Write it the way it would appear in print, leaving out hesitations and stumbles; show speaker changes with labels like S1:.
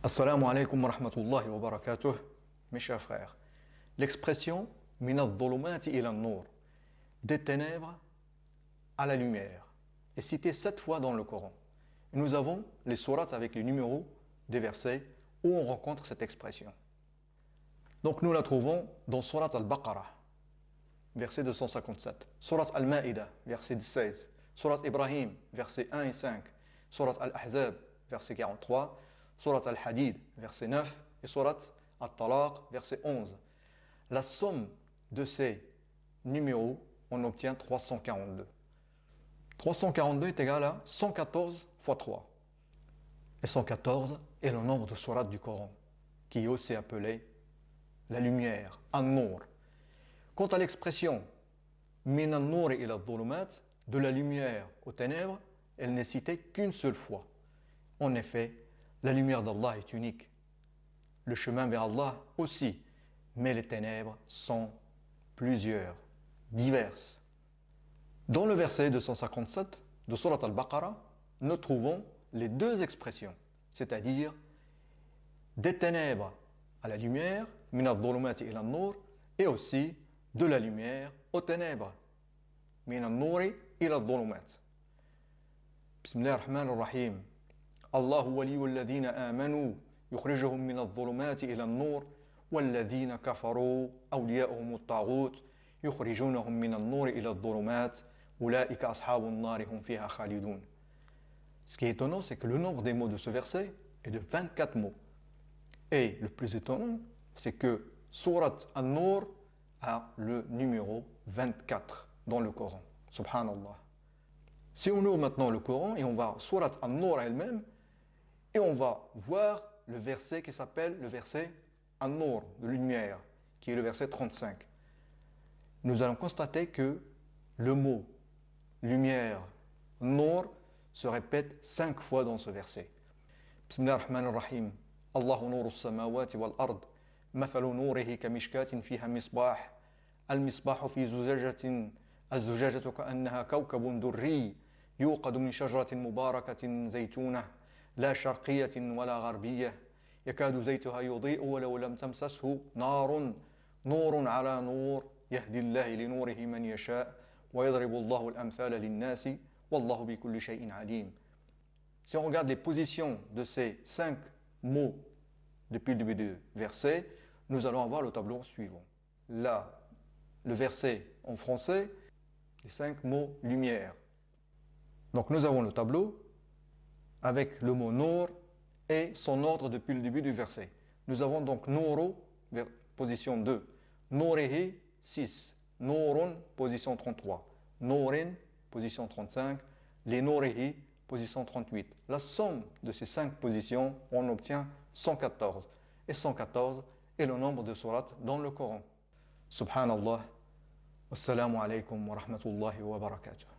S1: Assalamu alaikum wa rahmatullahi wa barakatuh, mes chers frères. L'expression min adh-dhulumati ila an-nur, des ténèbres à la lumière, est citée 7 fois dans le Coran. Et nous avons les sourates avec les numéros des versets où on rencontre cette expression. Donc nous la trouvons dans Surat al-Baqarah, verset 257, Surat al-Ma'ida, verset 16, Surat Ibrahim, versets 1 et 5, Surat al-Ahzab, verset 43, Surat al-Hadid, verset 9, et Surat al-Talaq, verset 11. La somme de ces numéros, on obtient 342. 342 est égal à 114 fois 3. Et 114 est le nombre de sourates du Coran, qui est aussi appelé la lumière, an-nur. Quant à l'expression min an-nur ila adh-dhulumat, de la lumière aux ténèbres, elle n'est citée qu'une seule fois. En effet, la lumière d'Allah est unique. Le chemin vers Allah aussi. Mais les ténèbres sont plusieurs, diverses. Dans le verset 257 de Surat al-Baqarah, nous trouvons les deux expressions, c'est-à-dire des ténèbres à la lumière, min adh-dhulumati ila an-nur, et aussi de la lumière aux ténèbres, min an-nuri ila adh-dhulumat. Bismillah ar-Rahman ar-Rahim. الله ولي الذين آمنوا يخرجهم من الظلمات إلى النور والذين كفروا أولياؤهم الطاغوت يخرجونهم من النور إلى الظلمات أولئك أصحاب النار هم فيها خالدون. Ce qui est étonnant, c'est que le nombre des mots de ce verset est de 24 mots. Et le plus étonnant, c'est que Surat An-Nur a le numéro 24 dans le Coran. Subhanallah. Si on ouvre maintenant le Coran et on va Surat An-Nur elle-même, et on va voir le verset qui s'appelle le verset An-Nur, de lumière, qui est le verset 35. Nous allons constater que le mot lumière, Nur, se répète 5 fois dans ce verset. Bismillah ar-Rahman ar-Rahim. Allahu nuru as-samawati wal-ard. Mathalu nurihi kamishkatin fiha misbah. Al-misbahu fi zujajatin. Az-zujajatu ka'annaha kawkabun durri. يوقد من شجرة مباركة زيتونة لا شرقية ولا غربية يكاد زيتها يضيء ولو لم تمسسه نار نور على نور يهدي الله لنوره من يشاء ويضرب الله الأمثال للناس والله بكل شيء عليم. Si on regarde les positions de ces 5 mots depuis le début du verset, nous allons avoir le tableau suivant. Là, le verset en français, les 5 mots lumière. Donc nous avons le tableau avec le mot Nour et son ordre depuis le début du verset. Nous avons donc Nouru, position 2, Nourihi, 6, Nourun, position 33, Nourin, position 35, les Nourihi, position 38. La somme de ces 5 positions, on obtient 114. Et 114 est le nombre de sourates dans le Coran. Subhanallah. Wassalamu alaikum wa rahmatullahi wa barakatuh.